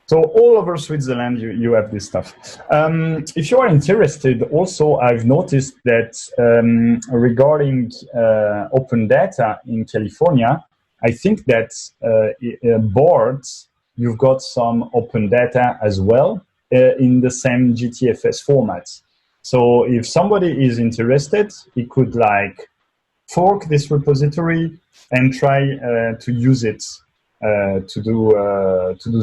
So all over Switzerland, you have this stuff. If you are interested, also, I've noticed that regarding OpenData in California, I think that boards, you've got some OpenData as well in the same GTFS format. So if somebody is interested, he could like fork this repository and try to use it to do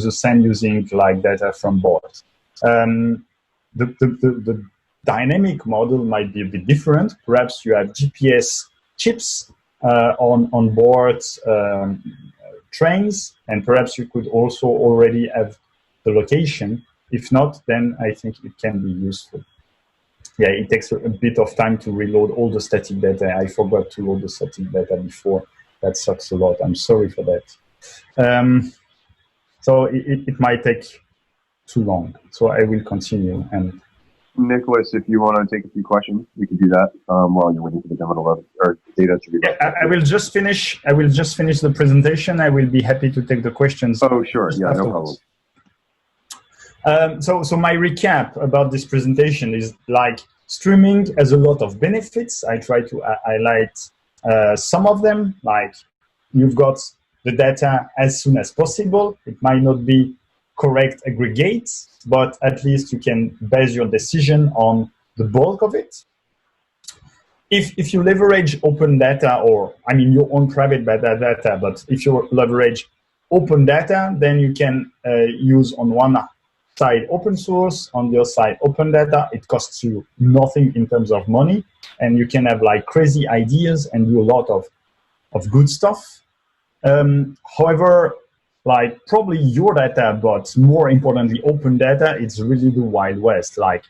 the same using like data from boards. The dynamic model might be a bit different. Perhaps you have GPS chips on board trains, and perhaps you could also already have the location. If not, then I think it can be useful. Yeah, it takes a bit of time to reload all the static data. I forgot to load the static data before. That sucks a lot. I'm sorry for that. So it might take too long. So I will continue. And Nicholas, if you want to take a few questions, we can do that while you're waiting for the demo or data to be. Yeah, I will just finish. I will just finish the presentation. I will be happy to take the questions. Oh, sure. Yeah, no problem. So my recap about this presentation is like streaming has a lot of benefits. I try to highlight some of them, like you've got the data as soon as possible. It might not be correct aggregates, but at least you can base your decision on the bulk of it. If you leverage OpenData, or I mean your own private data, but if you leverage OpenData, then you can use on one side open source, on the other side OpenData. It costs you nothing in terms of money, and you can have like crazy ideas and do a lot of good stuff. However, like probably your data, but more importantly, open data, it's really the Wild West. Like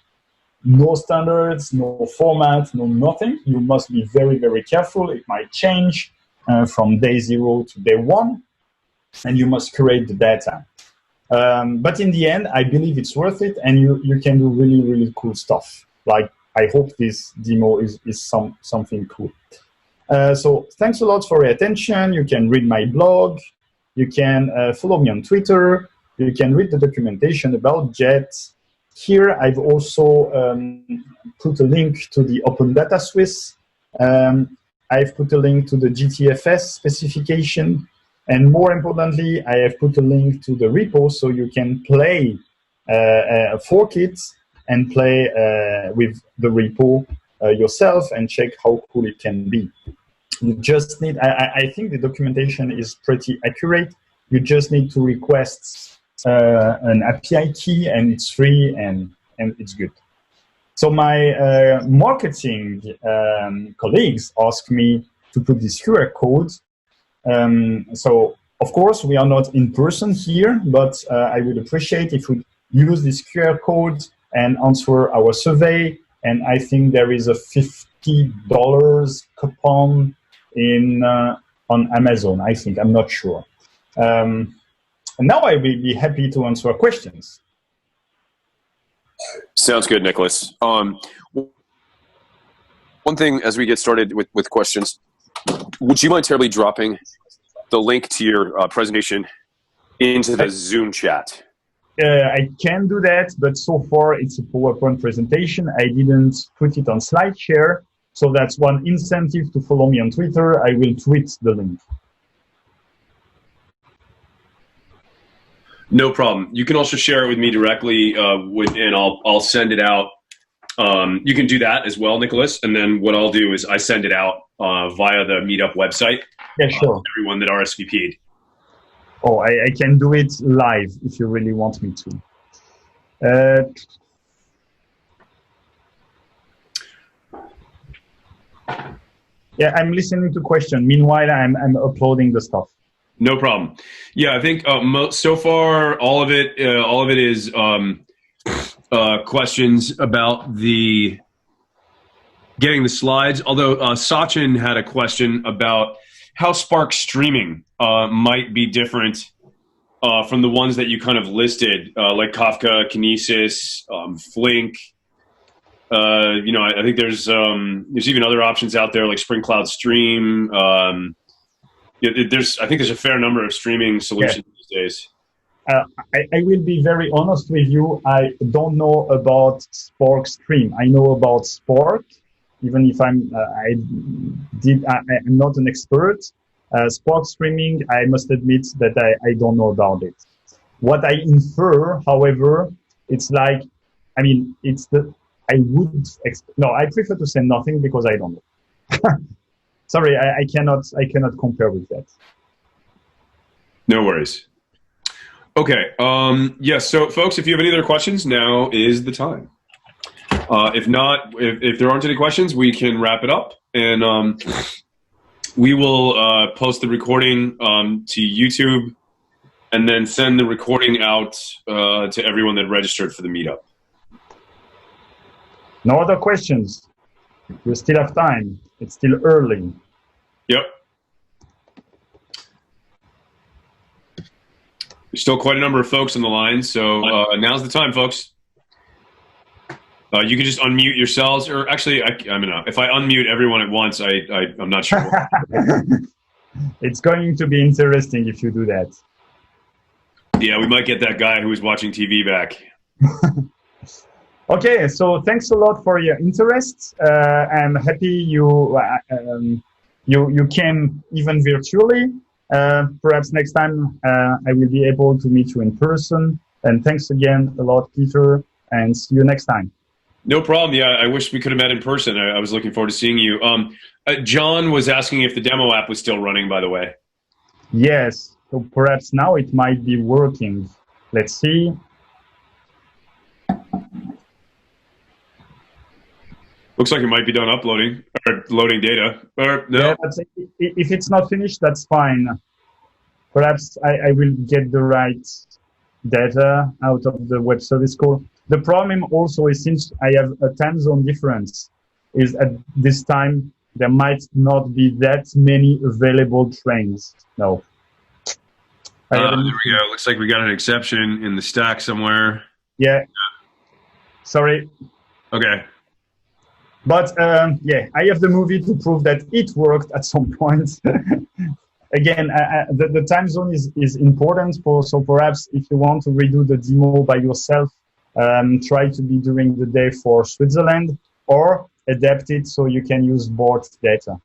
no standards, no format, no nothing. You must be very, very careful. It might change from day 0 to day 1, and you must curate the data. But in the end, I believe it's worth it, and you can do really, really cool stuff. Like I hope this demo is something cool. So thanks a lot for your attention. You can read my blog. You can follow me on Twitter. You can read the documentation about JET. Here, I've also put a link to the OpenData Swiss. I've put a link to the GTFS specification. And more importantly, I have put a link to the repo so you can play, fork it and play with the repo yourself and check how cool it can be. You just need, I think the documentation is pretty accurate. You just need to request an API key, and it's free and it's good. So my marketing colleagues asked me to put this QR code. So of course we are not in person here, but I would appreciate if we use this QR code and answer our survey. And I think there is a $50 coupon on Amazon. I think, I'm not sure. And now I will be happy to answer questions. Sounds good, Nicholas. One thing as we get started with questions, would you mind terribly dropping the link to your presentation into the Zoom chat? I can do that, but so far it's a PowerPoint presentation. I didn't put it on SlideShare, so that's one incentive to follow me on Twitter. I will tweet the link. No problem. You can also share it with me directly, and I'll send it out. You can do that as well, Nicholas. And then what I'll do is I send it out via the Meetup website. Yeah, sure. Everyone that RSVP'd. Oh, I can do it live if you really want me to. Yeah, I'm listening to question. Meanwhile, I'm uploading the stuff. No problem. Yeah, I think so far all of it is questions about the getting the slides. Although Sachin had a question about how Spark streaming might be different from the ones that you kind of listed, like Kafka, Kinesis, Flink. I think there's even other options out there like Spring Cloud Stream. I think there's a fair number of streaming solutions these days. I will be very honest with you. I don't know about Spark Stream. I know about Spark, even if I'm not an expert. Spark streaming, I must admit that I don't know about it. What I infer, however, it's like, I mean, it's the I prefer to say nothing because I don't know. Sorry, I cannot compare with that. No worries. Okay. Yes. So, folks, if you have any other questions, now is the time. If not, if there aren't any questions, we can wrap it up, and we will post the recording to YouTube, and then send the recording out to everyone that registered for the meetup. No other questions. We still have time. It's still early. Yep. There's still quite a number of folks on the line, so now's the time, folks. You can just unmute yourselves, or actually, if I unmute everyone at once, I'm not sure. It's going to be interesting if you do that. Yeah, we might get that guy who was watching TV back. Okay, so thanks a lot for your interest. I'm happy you came even virtually. Perhaps next time I will be able to meet you in person. And thanks again a lot, Peter, and see you next time. No problem. Yeah, I wish we could have met in person. I was looking forward to seeing you. John was asking if the demo app was still running, by the way. Yes, so perhaps now it might be working. Let's see. Looks like it might be done uploading or loading data. Or no. Yeah, but if it's not finished, that's fine. Perhaps I will get the right data out of the web service call. The problem also is, since I have a time zone difference, is at this time there might not be that many available trains. No. There we go. Looks like we got an exception in the stack somewhere. Yeah. Sorry. Okay. But yeah, I have the movie to prove that it worked at some point. Again, the time zone is important. So perhaps if you want to redo the demo by yourself, try to be during the day for Switzerland, or adapt it so you can use board data.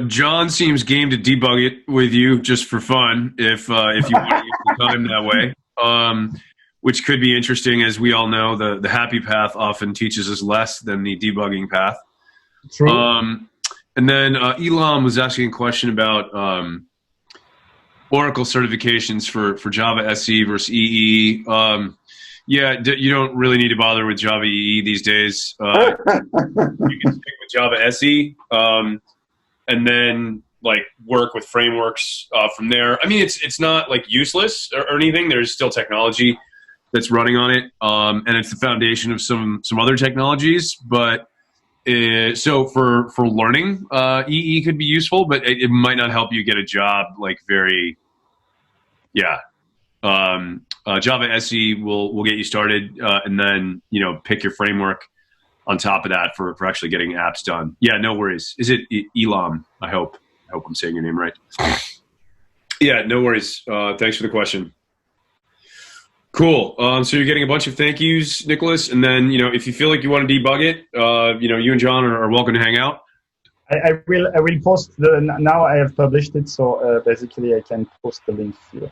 John seems game to debug it with you just for fun, if you want to use the time that way. Which could be interesting, as we all know, the happy path often teaches us less than the debugging path. True. And then Elam was asking a question about Oracle certifications for Java SE versus EE. Yeah, you don't really need to bother with Java EE these days. You can stick with Java SE, and then like work with frameworks from there. I mean, it's not like useless or anything. There's still technology that's running on it, and it's the foundation of some other technologies. But so for learning, EE could be useful, but it might not help you get a job like very. Yeah, Java SE will get you started, and then pick your framework on top of that for actually getting apps done. Yeah, no worries. Is it Elam? I hope I'm saying your name right. Yeah, no worries. Thanks for the question. Cool. So you're getting a bunch of thank yous, Nicholas, and then if you feel like you want to debug it, you and John are welcome to hang out. I will post now I have published it, so basically I can post the link here.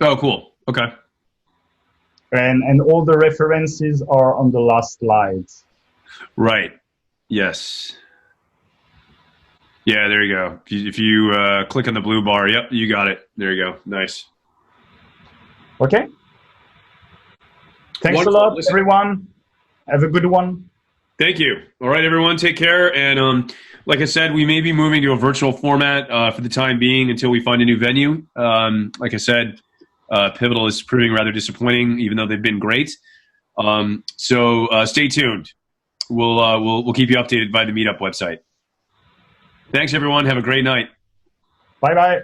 Oh, cool. Okay. And all the references are on the last slide. Right. Yes. Yeah, there you go. If you click on the blue bar, yep, you got it. There you go. Nice. Okay. Thanks a lot, everyone. Have a good one. Thank you. All right, everyone, take care. And like I said, we may be moving to a virtual format for the time being until we find a new venue. Like I said, Pivotal is proving rather disappointing, even though they've been great. So stay tuned. We'll keep you updated by the Meetup website. Thanks, everyone. Have a great night. Bye bye.